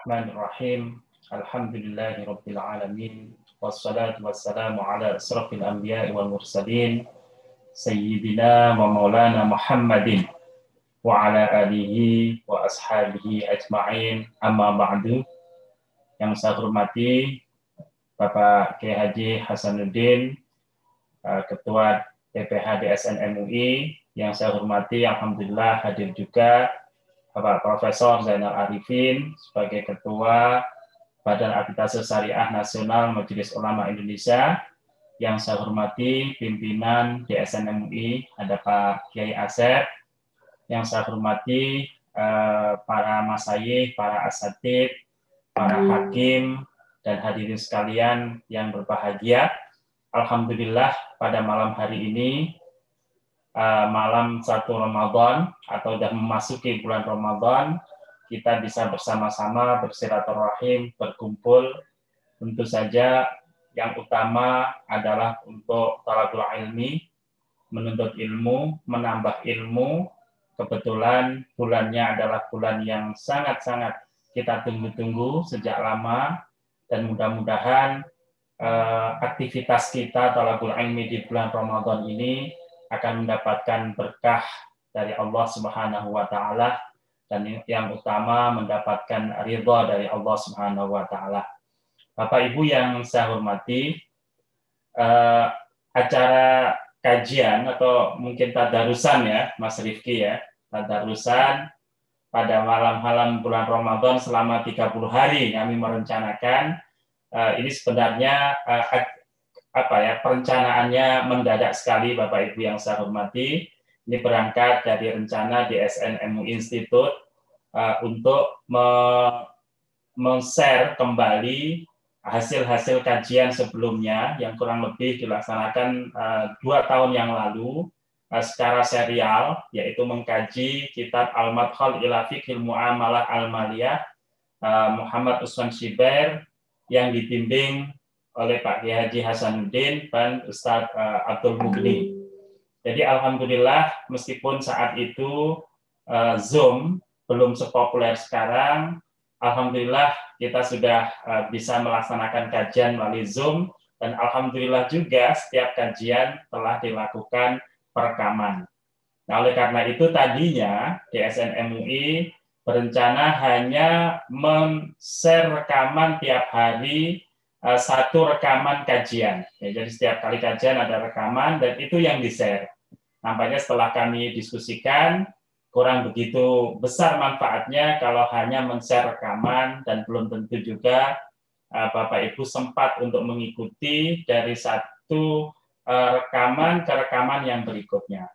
Bismillahirrahmanirrahim. Alhamdulillahirabbil alamin. Wassalatu wassalamu ala asrafil anbiya'i wal mursalin sayyidina wa maulana Muhammadin wa ala alihi wa ashabihi ajma'in. Amma ba'du. Yang saya hormati Bapak Kiai Haji Hasanuddin, Ketua DPH DSN MUI. Yang saya hormati, alhamdulillah hadir juga Bapak Profesor Zainal Arifin sebagai Ketua Badan Arbitrase Syariah Nasional Majelis Ulama Indonesia. Yang saya hormati pimpinan DSN MUI, ada Pak Kiai Asep. Yang saya hormati para masyayikh, para asatidz, para hakim, dan hadirin sekalian yang berbahagia. Alhamdulillah pada malam hari ini, malam 1 Ramadan atau sudah memasuki bulan Ramadan, kita bisa bersama-sama bersilaturahim, berkumpul. Tentu saja yang utama adalah untuk talabul ilmi, menuntut ilmu, menambah ilmu. Kebetulan bulannya adalah bulan yang sangat-sangat kita tunggu-tunggu sejak lama, dan mudah-mudahan aktivitas kita talabul ilmi di bulan Ramadan ini akan mendapatkan berkah dari Allah Subhanahu wa taala, dan yang utama mendapatkan ridha dari Allah Subhanahu wa taala. Bapak Ibu yang saya hormati, acara kajian atau mungkin tadarusan ya Mas Rifki ya, tadarusan pada malam-malam bulan Ramadan selama 30 hari kami merencanakan. Ini sebenarnya perencanaannya mendadak sekali Bapak Ibu yang saya hormati. Ini berangkat dari rencana DSN MUI Institute untuk men-share kembali hasil-hasil kajian sebelumnya yang kurang lebih dilaksanakan 2 tahun yang lalu secara serial, yaitu mengkaji kitab Al-Madkhal ila Fiqhil Muamalah Al-Maliyah Muhammad Usman Shibair yang dibimbing oleh Pak Kiai Haji Hasanuddin dan Ustadz Abdul Mughni. Jadi alhamdulillah meskipun saat itu Zoom belum sepopuler sekarang, alhamdulillah kita sudah bisa melaksanakan kajian melalui Zoom, dan alhamdulillah juga setiap kajian telah dilakukan perekaman. Nah, oleh karena itu tadinya DSN MUI berencana hanya men-share rekaman tiap hari, 1 rekaman kajian. Ya, jadi setiap kali kajian ada rekaman dan itu yang di-share. Nampaknya setelah kami diskusikan, kurang begitu besar manfaatnya kalau hanya men-share rekaman, dan belum tentu juga Bapak Ibu sempat untuk mengikuti dari 1 rekaman ke rekaman yang berikutnya.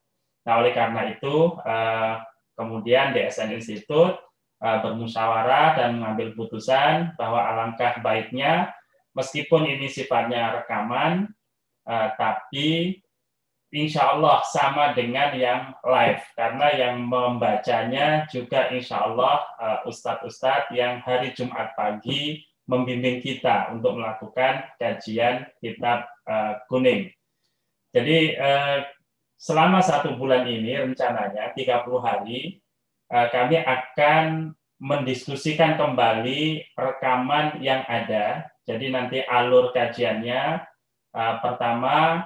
Nah, oleh karena itu, kemudian DSN Institute bermusyawarah dan mengambil putusan bahwa alangkah baiknya meskipun ini sifatnya rekaman, tapi insya Allah sama dengan yang live, karena yang membacanya juga insya Allah ustadz-ustadz yang hari Jumat pagi membimbing kita untuk melakukan kajian kitab kuning. Jadi selama 1 bulan ini rencananya 30 hari kami akan mendiskusikan kembali rekaman yang ada. Jadi nanti alur kajiannya pertama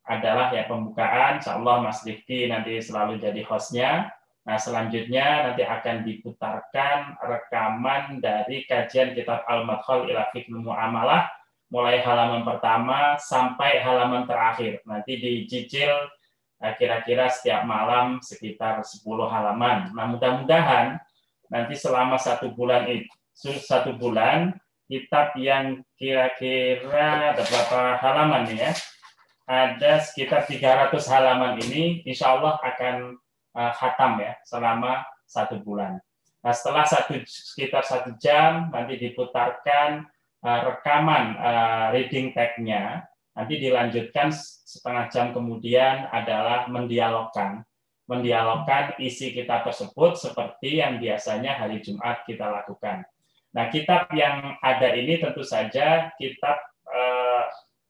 adalah ya pembukaan, insya Allah Mas Rifki nanti selalu jadi hostnya. Nah, selanjutnya nanti akan diputarkan rekaman dari kajian kitab Al-Madkhal ila Fiqhil Muamalah mulai halaman pertama sampai halaman terakhir. Nanti dicicil kira-kira setiap malam sekitar 10 halaman. Nah, mudah-mudahan nanti selama 1 bulan itu, 1 bulan kitab yang kira-kira ada berapa halaman ya? Ada sekitar 300 halaman ini, insya Allah akan khatam ya selama 1 bulan. Nah, setelah sekitar 1 jam nanti diputarkan rekaman reading tag-nya. Nanti dilanjutkan setengah jam kemudian adalah mendialogkan isi kitab tersebut seperti yang biasanya hari Jumat kita lakukan. Nah, kitab yang ada ini tentu saja kitab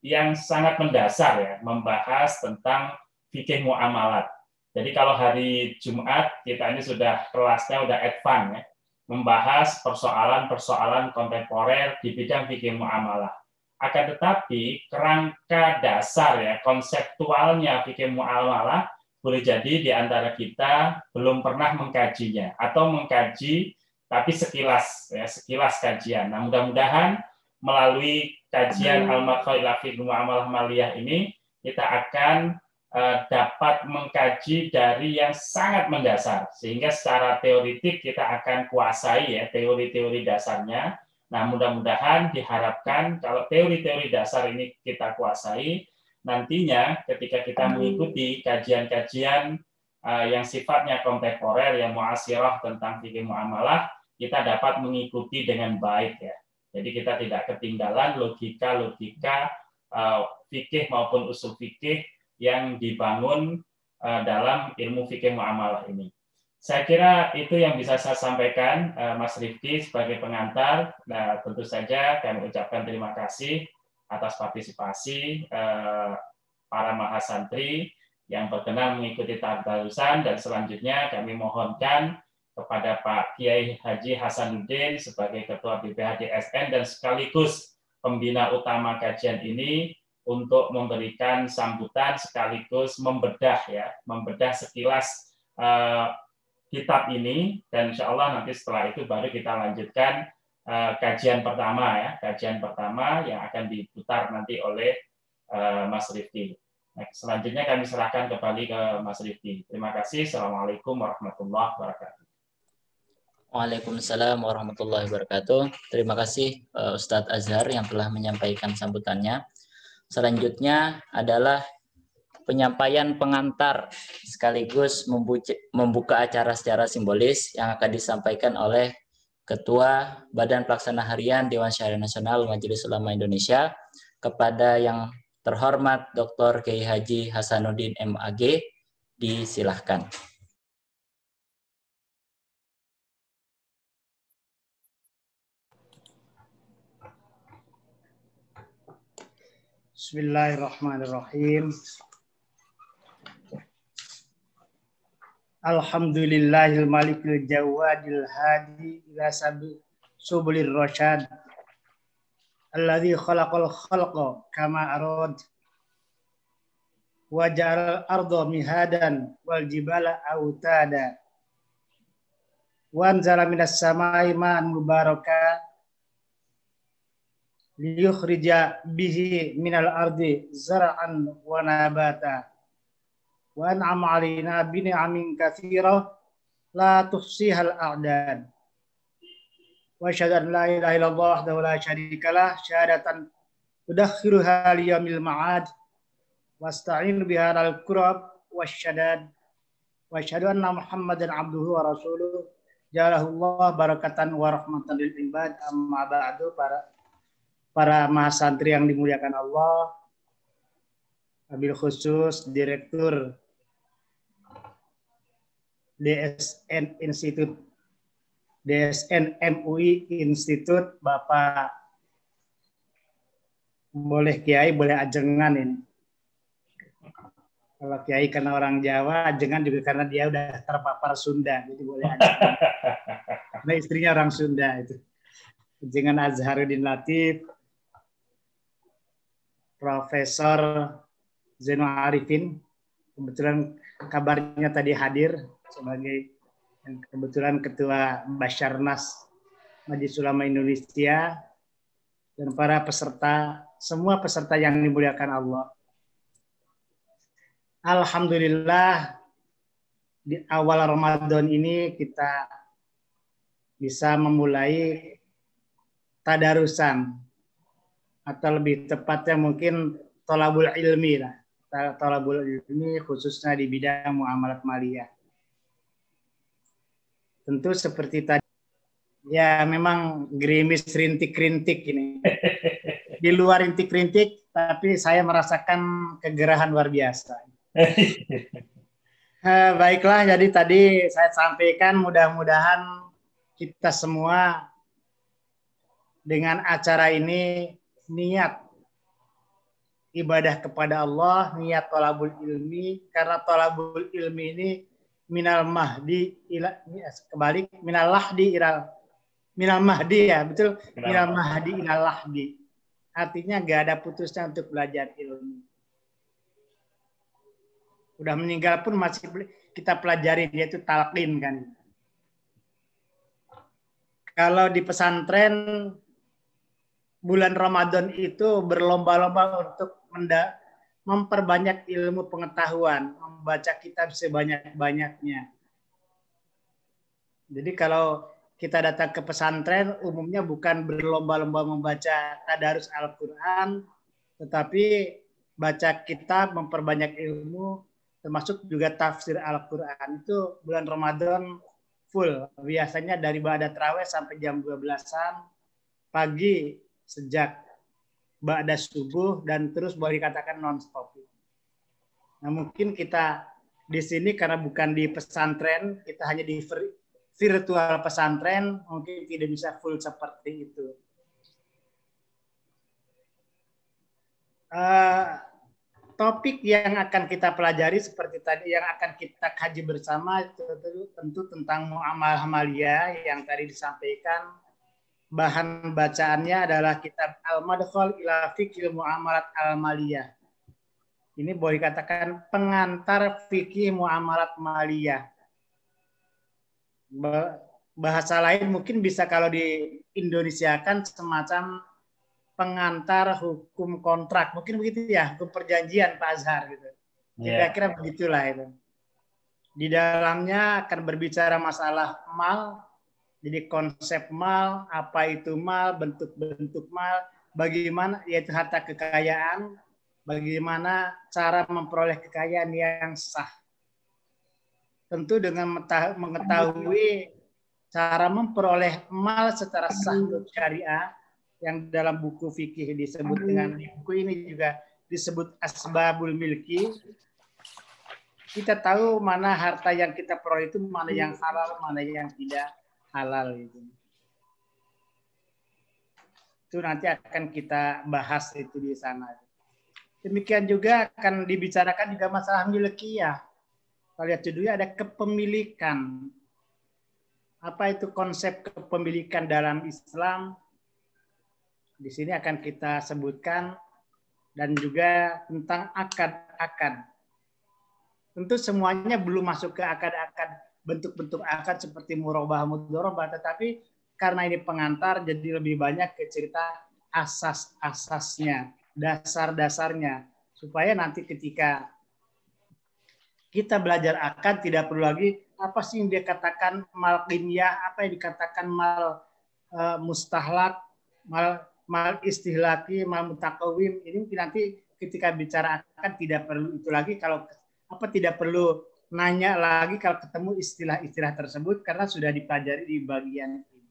yang sangat mendasar ya, membahas tentang fikih muamalat. Jadi kalau hari Jumat kita ini sudah kelasnya udah advance ya, membahas persoalan-persoalan kontemporer di bidang fikih muamalah. Akan tetapi kerangka dasar ya konseptualnya fikih muamalah boleh jadi di antara kita belum pernah mengkajinya atau mengkaji tapi sekilas ya, sekilas kajian. Nah, mudah-mudahan melalui kajian Al-Madkhal ila Fiqh Muamalah Maliyah ini kita akan dapat mengkaji dari yang sangat mendasar sehingga secara teoritik kita akan kuasai ya teori-teori dasarnya. Nah, mudah-mudahan diharapkan kalau teori-teori dasar ini kita kuasai, nantinya ketika kita mengikuti kajian-kajian yang sifatnya kontemporer, yang muasirah tentang fikih muamalah, kita dapat mengikuti dengan baik ya. Jadi kita tidak ketinggalan logika-logika fikih maupun usul fikih yang dibangun dalam ilmu fikih muamalah ini. Saya kira itu yang bisa saya sampaikan, Mas Rifki sebagai pengantar. Nah, tentu saja kami ucapkan terima kasih atas partisipasi para mahasantri yang berkenan mengikuti tadarusan, dan selanjutnya kami mohonkan kepada Pak Kiai Haji Hasanuddin sebagai Ketua BPH DSN dan sekaligus pembina utama kajian ini untuk memberikan sambutan sekaligus membedah sekilas kitab ini, dan insya Allah nanti setelah itu baru kita lanjutkan kajian pertama yang akan diputar nanti oleh Mas Rifki. Nah, selanjutnya kami serahkan kembali ke Mas Rifki. Terima kasih. Assalamualaikum warahmatullahi wabarakatuh. Waalaikumsalam warahmatullahi wabarakatuh. Terima kasih Ustadz Azhar yang telah menyampaikan sambutannya. Selanjutnya adalah penyampaian pengantar sekaligus membuka acara secara simbolis yang akan disampaikan oleh Ketua Badan Pelaksana Harian Dewan Syariah Nasional Majelis Ulama Indonesia kepada yang terhormat Dr. Kiai Haji Hasanuddin MAG. Disilahkan. Bismillahirrahmanirrahim. Alhamdulillahil malikil jawadil hadi ila subulir rasyad. Alladzi khalaqal khalqa kama arad. Wa ja'alal arda mihadan wal jibala autada. Wa anzala minas samai ma'an mubaraka. Liyukhrija bihi minal ardi zar'an wa nabata wa an'ama 'alaina bi ni'amin katsira la tuhsihal a'dad wa asyhadu an la ilaha illallah wahdahu la syarikalah syahadatan tudakhiruha liyamil ma'ad wasta'inu biha al qurab wasyadad wa asyhadu anna muhammadan abduhu wa rasuluh ja'alahu Allah barakatan wa rahmatan lil ibad. Amma ba'du. Para mahasantri yang dimuliakan Allah, wabil khusus Direktur DSN MUI Institut, Bapak boleh Kiai, boleh ajengan ini. Kalau Kiai karena orang Jawa, ajengan juga karena dia udah terpapar Sunda, jadi boleh ajengan. Karena istrinya orang Sunda itu. Ajengan Azharuddin Latif, Profesor Zainul Arifin, kebetulan kabarnya tadi hadir sebagai kebetulan Ketua Basarnas Majelis Ulama Indonesia, dan para peserta, semua peserta yang dimuliakan Allah. Alhamdulillah di awal Ramadan ini kita bisa memulai tadarusan, atau lebih tepatnya mungkin thalabul ilmi lah. Thalabul ilmi khususnya di bidang muamalat maliyah. Tentu seperti tadi, ya memang gerimis rintik-rintik ini. Di luar rintik-rintik, tapi saya merasakan kegerahan luar biasa. Baiklah, jadi tadi saya sampaikan mudah-mudahan kita semua dengan acara ini niat ibadah kepada Allah, niat thalabul ilmi, karena thalabul ilmi ini minal mahdi ila kebalik minal lahdi minal mahdi ya, betul. Minal Minal mahdi ilal lahdi. Artinya nggak ada putusnya untuk belajar ilmu. Udah meninggal pun masih kita pelajari, dia itu talqin kan. Kalau di pesantren bulan Ramadan itu berlomba-lomba untuk memperbanyak ilmu pengetahuan, membaca kitab sebanyak-banyaknya. Jadi kalau kita datang ke pesantren, umumnya bukan berlomba-lomba membaca tadarus Al-Quran, tetapi baca kitab, memperbanyak ilmu, termasuk juga tafsir Al-Quran. Itu bulan Ramadan full. Biasanya dari ba'da tarawih sampai jam 12-an pagi sejak ba'da subuh dan terus boleh dikatakan non-stop. Nah mungkin kita di sini karena bukan di pesantren, kita hanya di virtual pesantren, mungkin tidak bisa full seperti itu. Topik yang akan kita pelajari seperti tadi, yang akan kita kaji bersama tentu tentang muamalah amaliyah yang tadi disampaikan. Bahan bacaannya adalah kitab Al-Madkhal ila Fiqhil Muamalat Al-Maliyah. Ini boleh dikatakan pengantar fikih muamalat maliyah. Bahasa lain mungkin bisa kalau di Indonesia kan semacam pengantar hukum kontrak, mungkin begitu ya, hukum perjanjian Pak Azhar gitu. Kira-kira begitulah itu. Di dalamnya akan berbicara masalah mal, jadi konsep mal, apa itu mal, bentuk-bentuk mal, bagaimana yaitu harta kekayaan, bagaimana cara memperoleh kekayaan yang sah. Tentu dengan mengetahui cara memperoleh mal secara sah menurut syariah, yang dalam buku fikih disebut dengan, di buku ini juga disebut asbabul milki. Kita tahu mana harta yang kita peroleh itu mana yang halal, mana yang tidak halal itu. Itu nanti akan kita bahas itu di sana. Demikian juga akan dibicarakan juga masalah milkiyah. Kalau lihat judulnya ada kepemilikan. Apa itu konsep kepemilikan dalam Islam? Di sini akan kita sebutkan, dan juga tentang akad-akad. Tentu semuanya belum masuk ke akad-akad, bentuk-bentuk akad seperti murabah, mudharabah, tetapi karena ini pengantar jadi lebih banyak ke cerita asas-asasnya, dasar-dasarnya, supaya nanti ketika kita belajar akad tidak perlu lagi apa sih yang dia katakan mal qinyah, apa yang dikatakan mal mustahlak, mal istihlaki, mal mutakawim. Ini mungkin nanti ketika bicara akad tidak perlu itu lagi, kalau apa tidak perlu nanya lagi kalau ketemu istilah-istilah tersebut karena sudah dipelajari di bagian ini.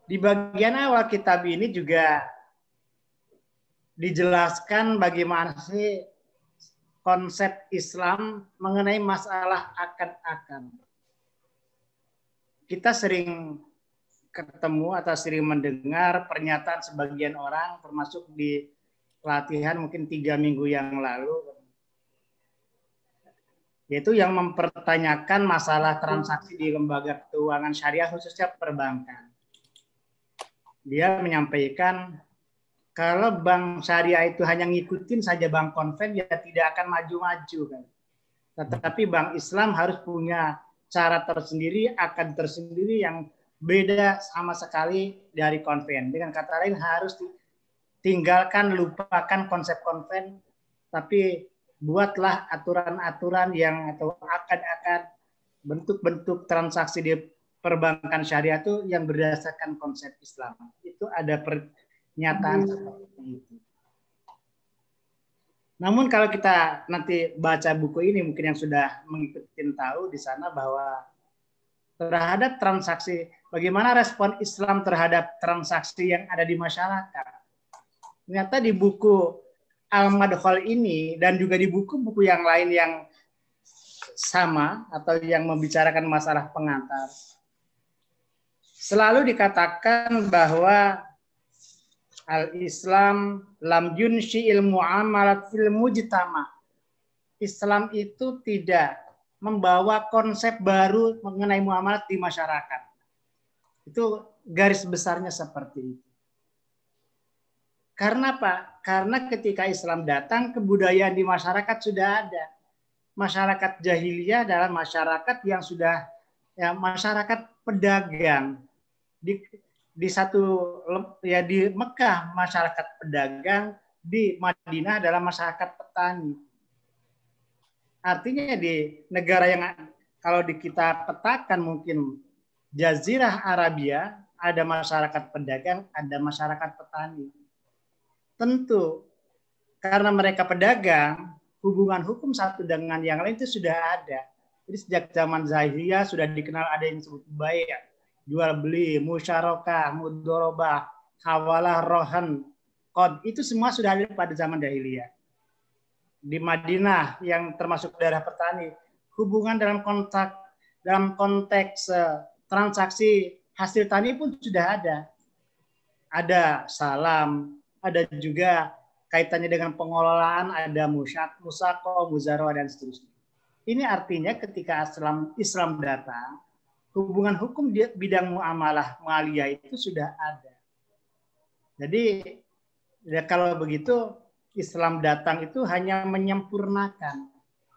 Di bagian awal kitab ini juga dijelaskan bagaimana sih konsep Islam mengenai masalah akad-akad. Kita sering ketemu atau sering mendengar pernyataan sebagian orang, termasuk di pelatihan mungkin 3 minggu yang lalu, yaitu yang mempertanyakan masalah transaksi di lembaga keuangan syariah khususnya perbankan. Dia menyampaikan kalau bank syariah itu hanya ngikutin saja bank konven, ya tidak akan maju-maju kan. Tetapi bank Islam harus punya cara tersendiri, akad tersendiri yang beda sama sekali dari konven. Dengan kata lain harus tinggalkan, lupakan konsep konven, tapi buatlah aturan-aturan yang atau akad-akad, bentuk-bentuk transaksi di perbankan syariah itu yang berdasarkan konsep Islam. Itu ada pernyataan seperti itu. Namun kalau kita nanti baca buku ini, mungkin yang sudah mengikuti tahu di sana bahwa terhadap transaksi, bagaimana respon Islam terhadap transaksi yang ada di masyarakat. Ternyata di buku Al-Madkhal ini dan juga di buku-buku yang lain yang sama atau yang membicarakan masalah pengantar, selalu dikatakan bahwa al-Islam lam yunshi'il mu'amalat fil mujtama. Islam itu tidak membawa konsep baru mengenai muamalat di masyarakat. Itu garis besarnya seperti itu. Karena apa? Karena ketika Islam datang, kebudayaan di masyarakat sudah ada. Masyarakat jahiliyah adalah masyarakat yang sudah masyarakat pedagang. Di Mekah masyarakat pedagang, di Madinah adalah masyarakat petani. Artinya di negara yang kalau kita petakan mungkin Jazirah Arabia ada masyarakat pedagang, ada masyarakat petani. Tentu karena mereka pedagang, hubungan hukum satu dengan yang lain itu sudah ada. Jadi sejak zaman Zahiriyah sudah dikenal ada yang disebut bai', jual beli, musyarakah, mudharabah, hawalah, rohan, qad. Itu semua sudah ada pada zaman Jahiliyah. Di Madinah yang termasuk daerah petani, hubungan dalam konteks transaksi hasil tani pun sudah ada. Ada salam, ada juga kaitannya dengan pengelolaan, ada musako, muzaro, dan seterusnya. Ini artinya ketika Islam datang, hubungan hukum di bidang muamalah maliyah itu sudah ada. Jadi kalau begitu Islam datang itu hanya menyempurnakan.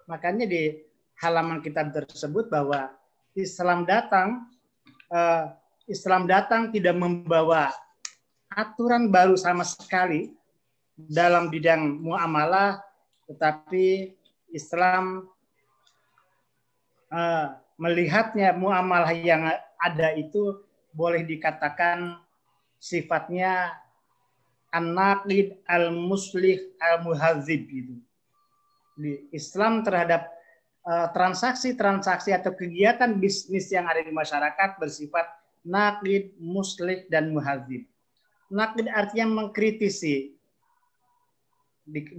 Makanya di halaman kitab tersebut bahwa Islam datang tidak membawa aturan baru sama sekali dalam bidang muamalah, tetapi Islam melihatnya muamalah yang ada itu boleh dikatakan sifatnya an-naqid al-muslih al-muhadzib gitu. Di Islam terhadap transaksi-transaksi atau kegiatan bisnis yang ada di masyarakat bersifat naqid, muslih, dan muhadzib. Naqid artinya mengkritisi,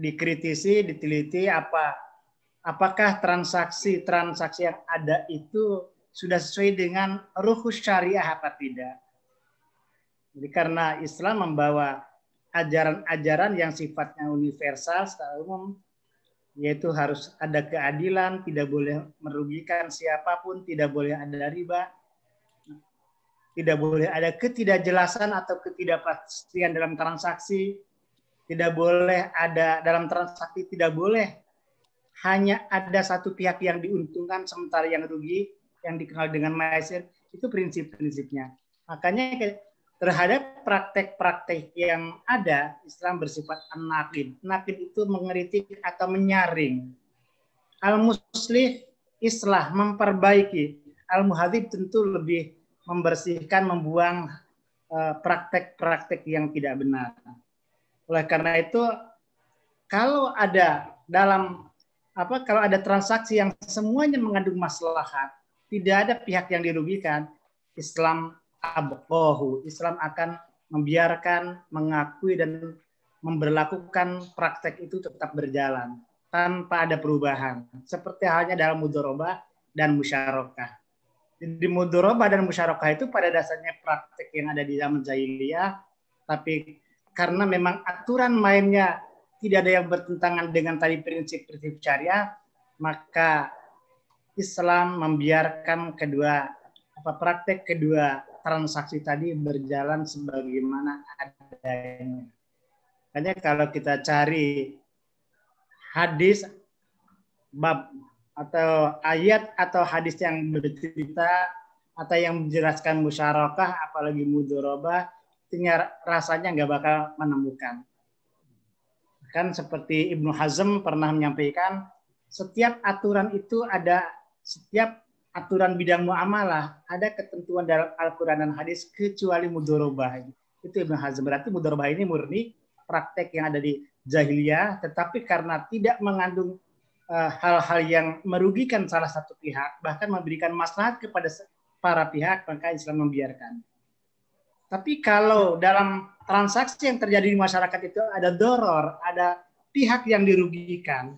dikritisi, diteliti apakah transaksi yang ada itu sudah sesuai dengan ruhus syariah apa tidak. Jadi karena Islam membawa ajaran-ajaran yang sifatnya universal secara umum, yaitu harus ada keadilan, tidak boleh merugikan siapapun, tidak boleh ada riba, tidak boleh ada ketidakjelasan atau ketidakpastian dalam transaksi, tidak boleh ada dalam transaksi, tidak boleh hanya ada satu pihak yang diuntungkan sementara yang rugi, yang dikenal dengan maisir. Itu prinsip-prinsipnya. Makanya terhadap praktek-praktek yang ada, Islam bersifat an-naqid. Naqid itu mengkritik atau menyaring. Al-muslih, islah, memperbaiki. Al-muhadzib tentu lebih membersihkan, membuang praktek-praktek yang tidak benar. Oleh karena itu, kalau ada transaksi yang semuanya mengandung maslahat, tidak ada pihak yang dirugikan, Islam akan membiarkan, mengakui dan memberlakukan praktek itu tetap berjalan tanpa ada perubahan. Seperti halnya dalam mudharabah dan musyarakah. Di mudharabah dan musyarakah itu pada dasarnya praktek yang ada di zaman jahiliyah, tapi karena memang aturan mainnya tidak ada yang bertentangan dengan tadi prinsip-prinsip syariah, maka Islam membiarkan praktek kedua transaksi tadi berjalan sebagaimana adanya. Makanya kalau kita cari hadis bab atau ayat atau hadis yang bercerita atau yang menjelaskan musyarakah, apalagi mudharabah, rasanya nggak bakal menemukan. Kan seperti Ibnu Hazm pernah menyampaikan, setiap aturan itu setiap aturan bidang muamalah ada ketentuan dalam Al-Quran dan hadis kecuali mudharabah. Itu Ibnu Hazm. Berarti mudharabah ini murni praktek yang ada di jahiliyah, tetapi karena tidak mengandung hal-hal yang merugikan salah satu pihak, bahkan memberikan maslahat kepada para pihak, maka Islam membiarkan. Tapi kalau dalam transaksi yang terjadi di masyarakat itu ada doror, ada pihak yang dirugikan,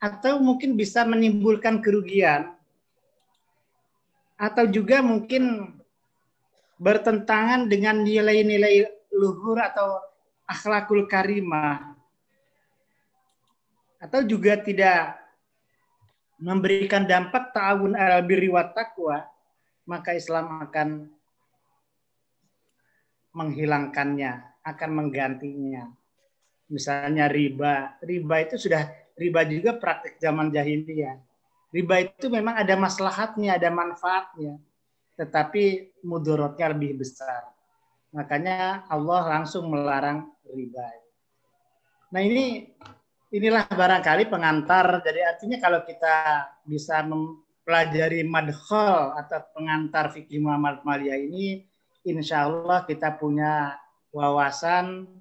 atau mungkin bisa menimbulkan kerugian, atau juga mungkin bertentangan dengan nilai-nilai luhur atau akhlakul karimah, atau juga tidak memberikan dampak ta'awun alal birri wat taqwa, maka Islam akan menghilangkannya, akan menggantinya. Misalnya riba. Riba itu riba juga praktik zaman jahiliyah. Riba itu memang ada maslahatnya, ada manfaatnya, tetapi mudorotnya lebih besar. Makanya Allah langsung melarang riba. Nah inilah barangkali pengantar. Jadi artinya kalau kita bisa mempelajari madkhal atau pengantar fikih muamalat maliyah ini, insya Allah kita punya wawasan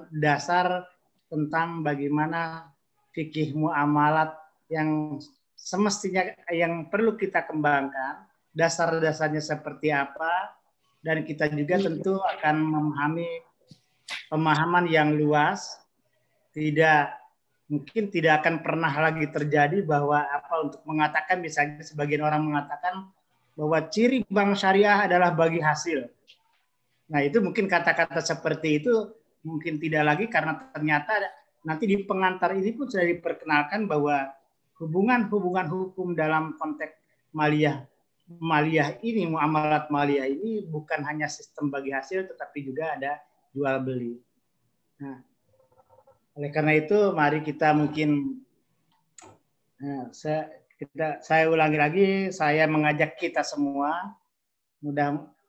dasar tentang bagaimana fikih muamalat yang semestinya yang perlu kita kembangkan, dasar-dasarnya seperti apa, dan kita juga tentu akan memahami pemahaman yang luas. Mungkin tidak akan pernah lagi terjadi bahwa untuk mengatakan, misalnya sebagian orang mengatakan bahwa ciri bank syariah adalah bagi hasil. Nah itu mungkin kata-kata seperti itu mungkin tidak lagi, karena ternyata nanti di pengantar ini pun sudah diperkenalkan bahwa hubungan hukum dalam konteks maliyah ini, muamalat maliyah ini bukan hanya sistem bagi hasil, tetapi juga ada jual beli. Nah, oleh karena itu mari kita saya ulangi lagi, saya mengajak kita semua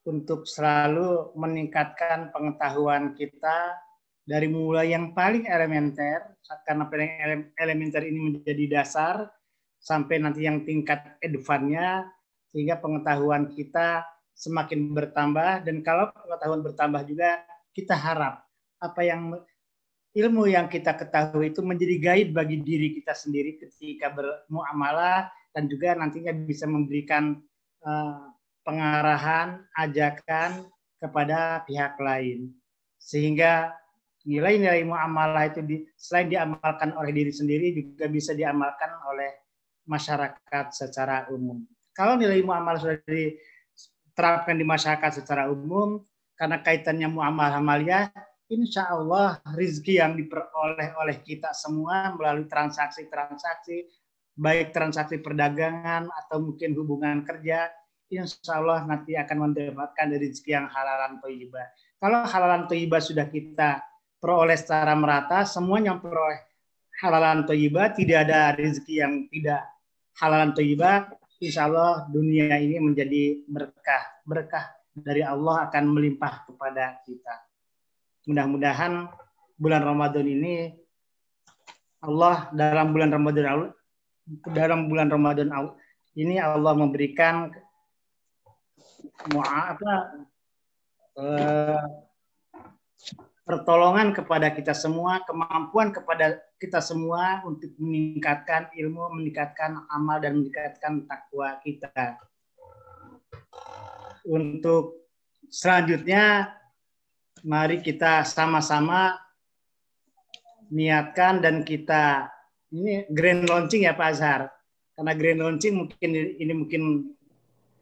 untuk selalu meningkatkan pengetahuan kita dari mulai yang paling elementer, karena paling elementer ini menjadi dasar, sampai nanti yang tingkat advance-nya, sehingga pengetahuan kita semakin bertambah. Dan kalau pengetahuan bertambah juga, kita harap ilmu yang kita ketahui itu menjadi guide bagi diri kita sendiri ketika bermuamalah, dan juga nantinya bisa memberikan pengarahan, ajakan kepada pihak lain. Sehingga nilai-nilai muamalah itu selain diamalkan oleh diri sendiri, juga bisa diamalkan oleh masyarakat secara umum. Kalau nilai muamalah sudah diterapkan di masyarakat secara umum, karena kaitannya muamalah maliyah, insya Allah rezeki yang diperoleh oleh kita semua melalui transaksi-transaksi, baik transaksi perdagangan atau mungkin hubungan kerja, insya Allah nanti akan mendapatkan dari rezeki yang halalan thayyibah. Kalau halalan thayyibah sudah kita peroleh secara merata, semuanya peroleh halalan thayyibah, tidak ada rezeki yang tidak halalan thayyibah, insya Allah dunia ini menjadi berkah dari Allah akan melimpah kepada kita. Mudah-mudahan bulan Ramadan ini dalam bulan Ramadan ini Allah memberikan pertolongan kepada kita semua, kemampuan kepada kita semua untuk meningkatkan ilmu, meningkatkan amal, dan meningkatkan takwa kita. Untuk selanjutnya, mari kita sama-sama niatkan, dan kita ini grand launching ya Pak Azhar. Karena grand launching mungkin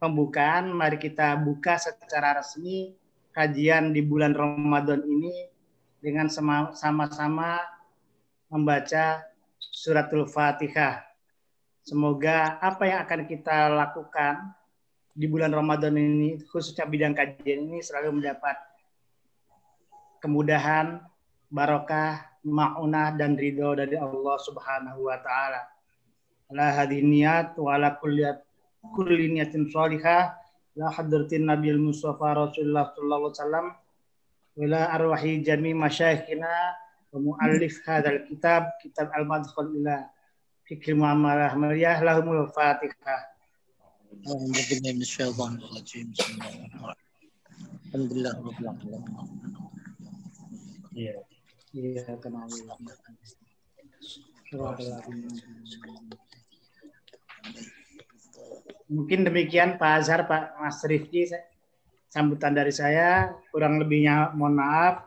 pembukaan, mari kita buka secara resmi kajian di bulan Ramadan ini dengan sama-sama membaca suratul Fatihah. Semoga apa yang akan kita lakukan di bulan Ramadan ini, khususnya bidang kajian ini, selalu mendapat kemudahan, barokah, ma'unah, dan ridho dari Allah Subhanahu wa Ta'ala. Ala hadhihi niyat wa ala kulli niyatin shalihah la hadratin Nabil Mustafa Rasulullah sallallahu alaihi wasallam wa la arwahi jami masyayikhina wa muallif hadzal kitab al-madkhal ila fikih muamalah maliyah. Lahumul Fatihah. Alhamdulillah rabbil alamin. Iya. Iya, kenal. Mungkin demikian Pak Azhar, Pak Mas Rifki, sambutan dari saya. Kurang lebihnya mohon maaf.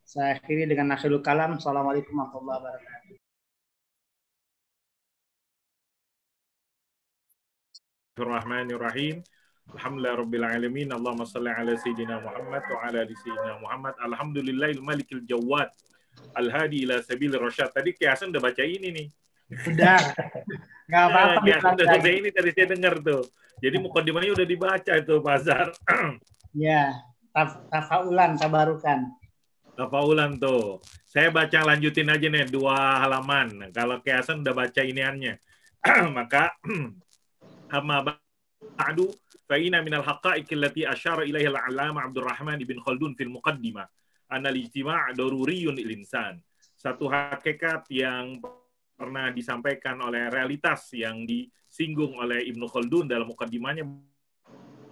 Saya akhiri dengan akhirul kalam. Assalamualaikum warahmatullahi wabarakatuh. Bismillahirrahmanirrahim. Alhamdulillah rabbil alamin. Allahumma shalli ala sayyidina Muhammad wa ala ali sayyidina Muhammad. Alhamdulillahil malikil jawad. Al-hadi ila sabil rasyad. Tadi Kiasan udah baca ini nih. Udah. Enggak apa-apa. Kiasan udah baca ini, tadi saya dengar tuh. Jadi mukadimahnya udah dibaca itu Pak Azhar. Ya. Tafaulan, tabarukan. Tafaulan tuh. Saya baca lanjutin aja nih 2 halaman. Kalau Ki Hasan udah baca iniannya. Maka amma ba'du fa inna minal haqa'iq allati asyara ilaiha al-'allama Abdurrahman ibn Khaldun fil muqaddimah anna al-ijtima' daruriyun lil insan. Satu hakikat yang pernah disampaikan oleh realitas yang disinggung oleh Ibnu Khaldun dalam muqaddimahnya,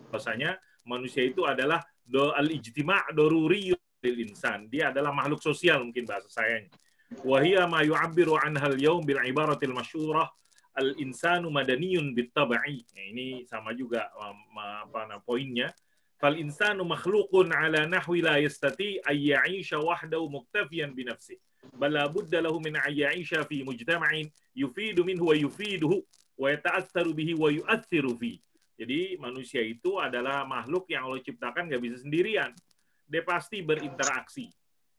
bahwasanya manusia itu adalah al-ijtima' daruriyun lil insan. Dia adalah makhluk sosial, mungkin bahasa sayanya. Wa hiya ma yu'abbiru anha al-yawm bil ibaratil masyhurah al-insanu madaniyun bit-tab'i. Ini sama juga poinnya. Fal insanu makhluqun ala nahwi la yastati ay ya'isha wahdahu muktafiyan bi nafsihi. Bal la budda lahu min ay ya'isha fi mujtama'in yufidu minhu wa yufiduhu wa yata'assaru bihi wa yu'assiru fi. Jadi manusia itu adalah makhluk yang Allah ciptakan nggak bisa sendirian. Dia pasti berinteraksi.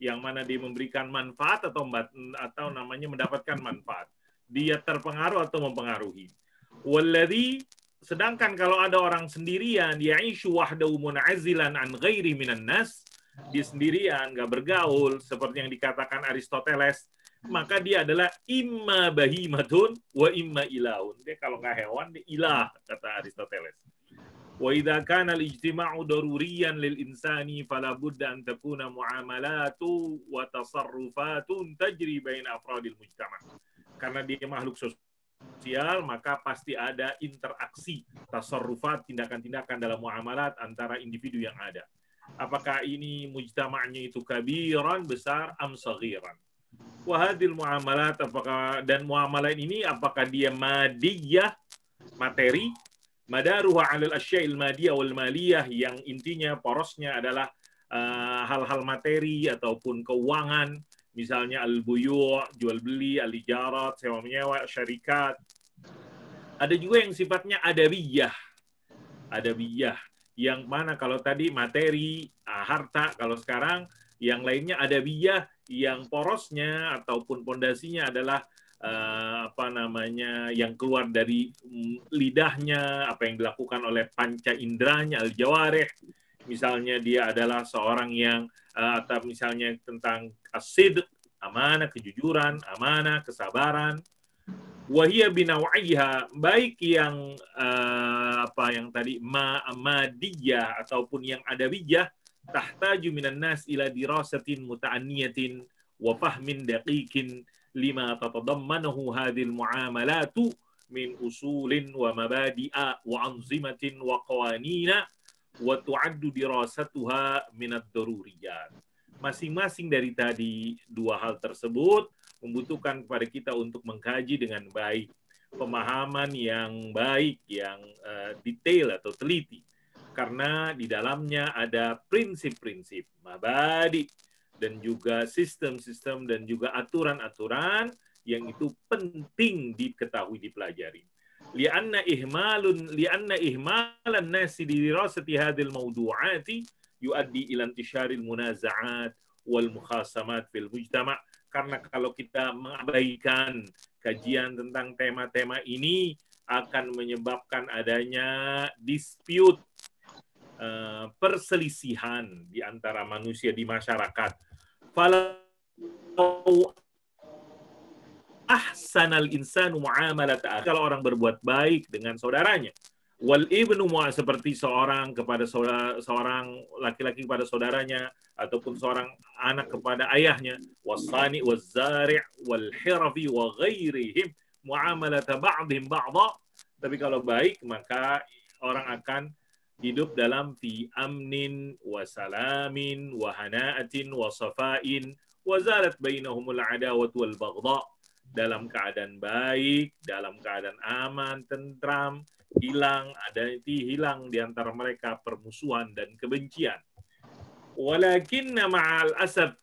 Yang mana dia memberikan manfaat atau namanya mendapatkan manfaat. Dia terpengaruh atau mempengaruhi. Walladzi, sedangkan kalau ada orang sendirian, ya'ishu wahdahu mun'azilan an ghairi minan nas, dia sendirian, nggak bergaul, seperti yang dikatakan Aristoteles, maka dia adalah imma bahimatun wa imma ilahun. Dia kalau nggak hewan, dia ilah, kata Aristoteles. Wa idza kana al-ijtima'u daruriyan lil insani fala budda an takuna mu'amalatu wa tasarrufatun tajri baina afradil mujtama'. Karena dia makhluk sosial, maka pasti ada interaksi, tasarrufat, tindakan-tindakan dalam muamalat antara individu yang ada. Apakah ini mujtama'nya itu kabiran, besar, am saghiran. Wahadil muamalat, dan muamalat ini apakah dia madiyah, materi, madaruha 'alal asya'il madiyah wal maliyah, yang intinya porosnya adalah hal-hal materi ataupun keuangan, misalnya al-buyu', jual beli, al-ijarat, sewa menyewa, syarikat. Ada juga yang sifatnya adabiyah. Adabiyah yang mana kalau tadi materi, harta, kalau sekarang yang lainnya adabiyah yang porosnya ataupun pondasinya adalah yang keluar dari lidahnya, apa yang dilakukan oleh panca indranya, al-jawarih. Misalnya dia adalah seorang yang atau misalnya tentang as-sidq, amanah, kejujuran, amanah, kesabaran. Wahia binawaiha, baik yang yang tadi madiyah ataupun yang adabiyah, tahtaju minan nas ila dirasatin muta'anniyatin wa fahmin daqiqin lima tatadammanahu hadhil muamalatu min usulin wa mabadi'a wa anzimatin wa qawanina wa tu'addu dirasatuha minad daruriyat. Masing-masing dari tadi 2 hal tersebut membutuhkan kepada kita untuk mengkaji dengan baik, pemahaman yang baik, yang detail atau teliti. Karena di dalamnya ada prinsip-prinsip, mabadi, dan juga sistem-sistem dan juga aturan-aturan yang itu penting diketahui, dipelajari. Lianna ihmalan nasi di dirasati hadhil mawdu'ati yuaddi ila intisharil munaza'at wal mukhasamat fil mujtama'. Karena kalau kita mengabaikan kajian tentang tema-tema ini akan menyebabkan adanya dispute, perselisihan di antara manusia di masyarakat. Falau ahsanal insanu mu'amalata, kalau orang berbuat baik dengan saudaranya, wal ibnu seperti seorang kepada seorang laki-laki kepada saudaranya, ataupun seorang anak kepada ayahnya, wasani wazzari' wal hirafi wa ghairihim mu'amalata ba'dihim ba'dha. Tapi kalau baik, maka orang akan hidup dalam fi amnin wa salamin wa hana'atin wa safa'in wa zalat bainahumul adawatu wal baghdha. Dalam keadaan baik, dalam keadaan aman, tentram, hilang di antara mereka permusuhan dan kebencian. Walakinna ma'al asaf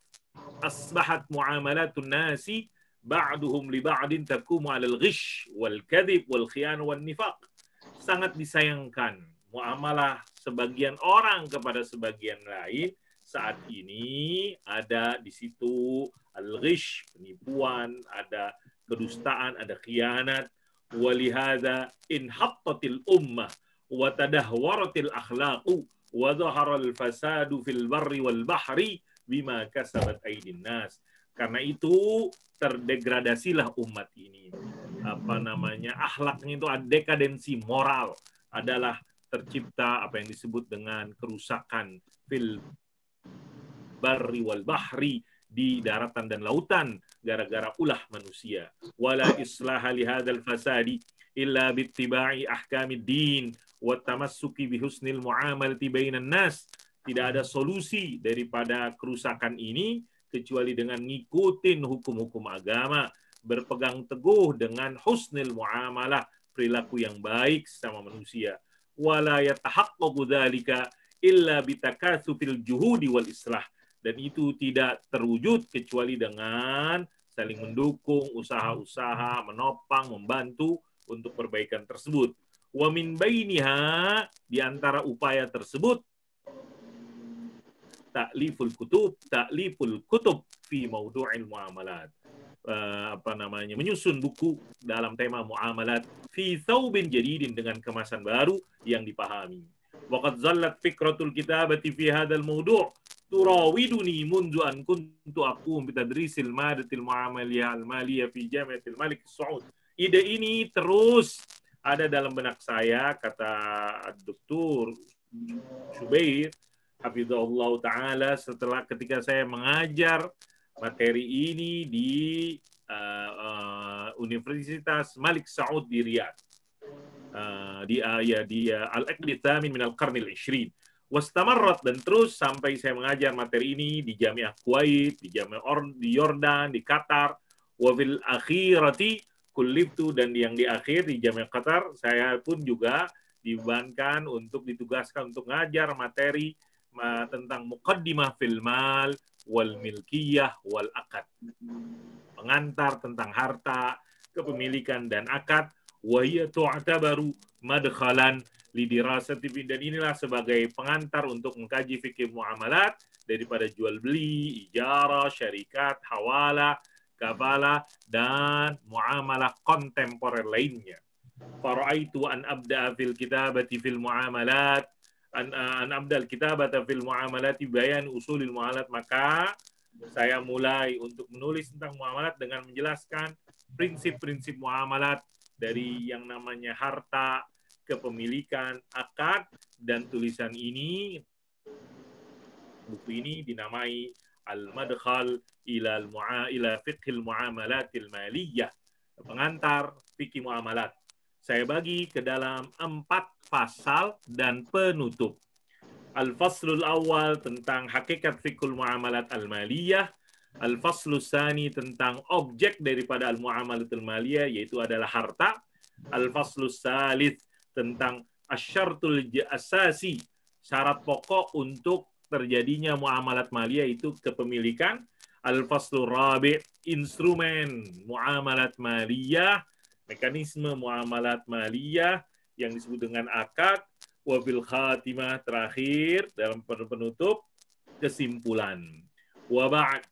asbahat muamalatun nasi ba'duhum li ba'din takumu 'alal ghish wal kadhib wal khiyan wal nifaq. Sangat disayangkan muamalah sebagian orang kepada sebagian lain saat ini ada di situ al-ghish, penipuan, ada kedustaan, ada khianat. Walihada inhattatil ummah wa tadahwaratil akhlaqu wa dhaharal fasadu fil barri wal bahri bima kasabat aydin nas. Karena itu terdegradasilah umat ini. Akhlaknya itu ada dekadensi moral, adalah tercipta apa yang disebut dengan kerusakan fil barri wal bahri, di daratan dan lautan, gara-gara ulah manusia. Wala islaha li hadzal fasadi illa bittiba'i ahkamid din wa tamassuki bihusnil muamalati bainan nas. Tidak ada solusi daripada kerusakan ini kecuali dengan ngikutin hukum-hukum agama, berpegang teguh dengan husnul muamalah, perilaku yang baik sama manusia. Wala yatahaqqaqu dzalika illa bitakatsufil juhudi wal islah. Dan itu tidak terwujud kecuali dengan saling mendukung, usaha-usaha, menopang, membantu untuk perbaikan tersebut. Wa min bainiha, di antara upaya tersebut, ta'liful kutub fi maudu'il muamalat. Menyusun buku dalam tema muamalat fi thawbin jadidin, dengan kemasan baru yang dipahami. Waqad zallat fikratul kitabati fi hadzal mawdu' turawiduni mundu an kuntu aqum bitadrisil madatil muamaliyah al-maliyah fi Jamiatil Malik Saud. Ide ini terus ada dalam benak saya, kata Dr. Syubair hafizahullah taala, setelah ketika saya mengajar materi ini di Universitas Malik Saud di Riyadh, di Al-Aqd Tsamin min al-Qarnil 20. Wastamarrat, dan terus sampai saya mengajar materi ini di Jamiah Kuwait, di Jamiah di Yordan, di Qatar, wa fil akhirati kullibtu, dan yang di akhir di Jamiah Qatar saya pun juga dibebankan untuk ditugaskan untuk ngajar materi tentang muqaddimah fil mal wal milkiyah wal akad, pengantar tentang harta, kepemilikan dan akad. Wa hiya tu'tabaru madkhalan lidirasati, dan inilah sebagai pengantar untuk mengkaji fikih muamalat daripada jual beli, ijarah, syarikat, hawala, kafalah, dan muamalah kontemporer lainnya. Faraitu an abda fil kitabati fil muamalat an abdal kitabata fil muamalati bayan usulil muamalat, maka saya mulai untuk menulis tentang muamalat dengan menjelaskan prinsip-prinsip muamalat dari yang namanya harta, kepemilikan, akad, dan tulisan ini, buku ini dinamai Al-Madkhal ila Fiqhil Muamalatil Maliyah, pengantar fikih muamalat. Saya bagi ke dalam 4 pasal dan penutup. Al-Faslul Awal tentang hakikat fiqhul muamalat al-maliyah. Al-Faslul Tsani tentang objek daripada al-muamalatul maliyah, yaitu adalah harta. Al-Faslul Tsalits tentang asyartul asasi, syarat pokok untuk terjadinya muamalat maliyah, itu kepemilikan. Al-Faslul Rabi' instrumen muamalat maliyah, mekanisme muamalat maliyah yang disebut dengan akad. Wa fil khatimah, terakhir dalam penutup, kesimpulan. Wa ba'd,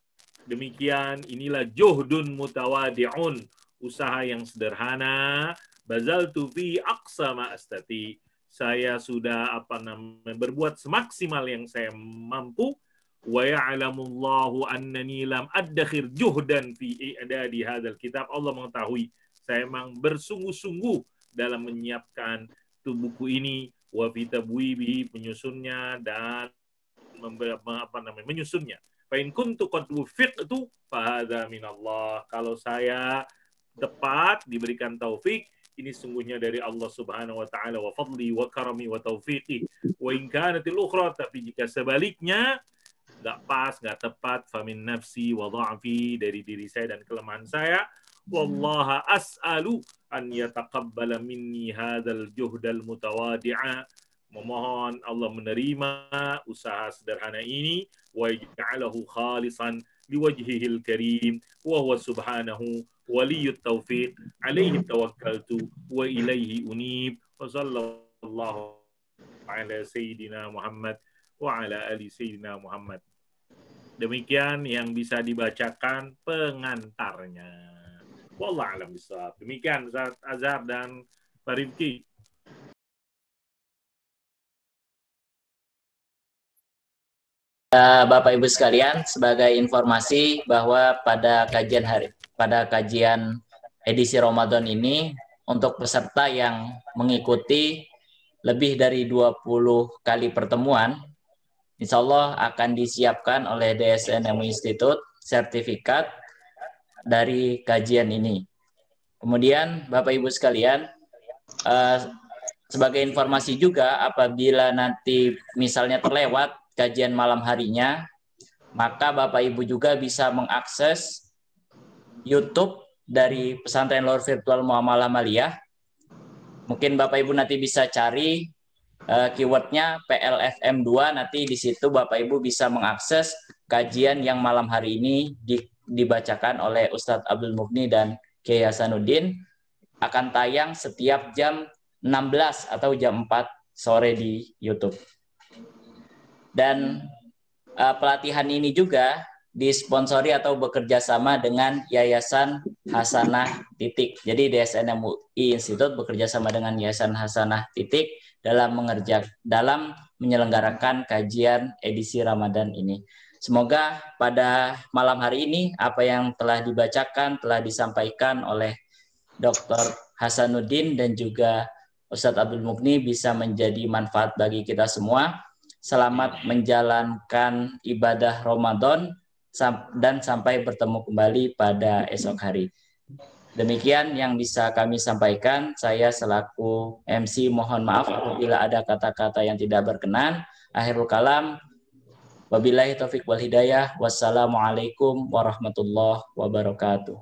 demikian inilah juhdun mutawadi'un, usaha yang sederhana. Bazaltu fi aqsa ma astati, saya sudah berbuat semaksimal yang saya mampu. Wa ya'lamullahu annani lam addakhir juhdan fi i'dadi hadzal kitab. Allah mengetahui saya memang bersungguh-sungguh dalam menyiapkan buku ini, wa fi tabwibi, penyusunnya, dan menyusunnya. Fa in kuntu qad wufiqtu fa hadza minallah, kalau saya tepat diberikan taufik, ini sungguhnya dari Allah Subhanahu wa taala, wa fadli wa karami wa taufiqi. Wa in kanatil ukhra, tapi jika sebaliknya enggak pas, enggak tepat, fa min nafsi wa dha'fi, dari diri saya dan kelemahan saya. Wallaha as'alu an yataqabbala minni hadzal juhdal mutawadi'a, memohon Allah menerima usaha sederhana ini, wa yaj'alahu khalisan liwajhihil karim, wa huwa subhanahu waliyut taufiq, alaihi tawakkaltu wa ilaihi unib. Wa sallallahu ala sayyidina Muhammad wa ala ali sayyidina Muhammad. Demikian yang bisa dibacakan pengantarnya. Wallahu a'lam bishawab. Demikian Ustaz Azhar dan Pak Rifki. Bapak Ibu sekalian, sebagai informasi bahwa pada kajian edisi Ramadan ini, untuk peserta yang mengikuti lebih dari 20 kali pertemuan, insya Allah akan disiapkan oleh DSN MUI Institute sertifikat dari kajian ini. Kemudian Bapak Ibu sekalian, sebagai informasi juga, apabila nanti misalnya terlewat kajian malam harinya, maka Bapak Ibu juga bisa mengakses YouTube dari Pesantren Luar Virtual Muamalah Maliyah. Mungkin Bapak Ibu nanti bisa cari keywordnya PLFM2, nanti di situ Bapak Ibu bisa mengakses kajian yang malam hari ini dibacakan oleh Ustadz Abdul Mughni dan Kiai Hasanuddin, akan tayang setiap jam 16 atau jam 4 sore di YouTube. Dan pelatihan ini juga disponsori atau bekerja sama dengan Yayasan Hasanah Titik. Jadi DSN MUI Institute bekerja sama dengan Yayasan Hasanah Titik dalam menyelenggarakan kajian edisi Ramadan ini. Semoga pada malam hari ini apa yang telah dibacakan, telah disampaikan oleh Dr. Hasanuddin dan juga Ustadz Abdul Mughni bisa menjadi manfaat bagi kita semua. Selamat menjalankan ibadah Ramadan dan sampai bertemu kembali pada esok hari. Demikian yang bisa kami sampaikan. Saya selaku MC mohon maaf apabila ada kata-kata yang tidak berkenan. Akhirul kalam. Wabillahi taufiq wal hidayah. Wassalamualaikum warahmatullahi wabarakatuh.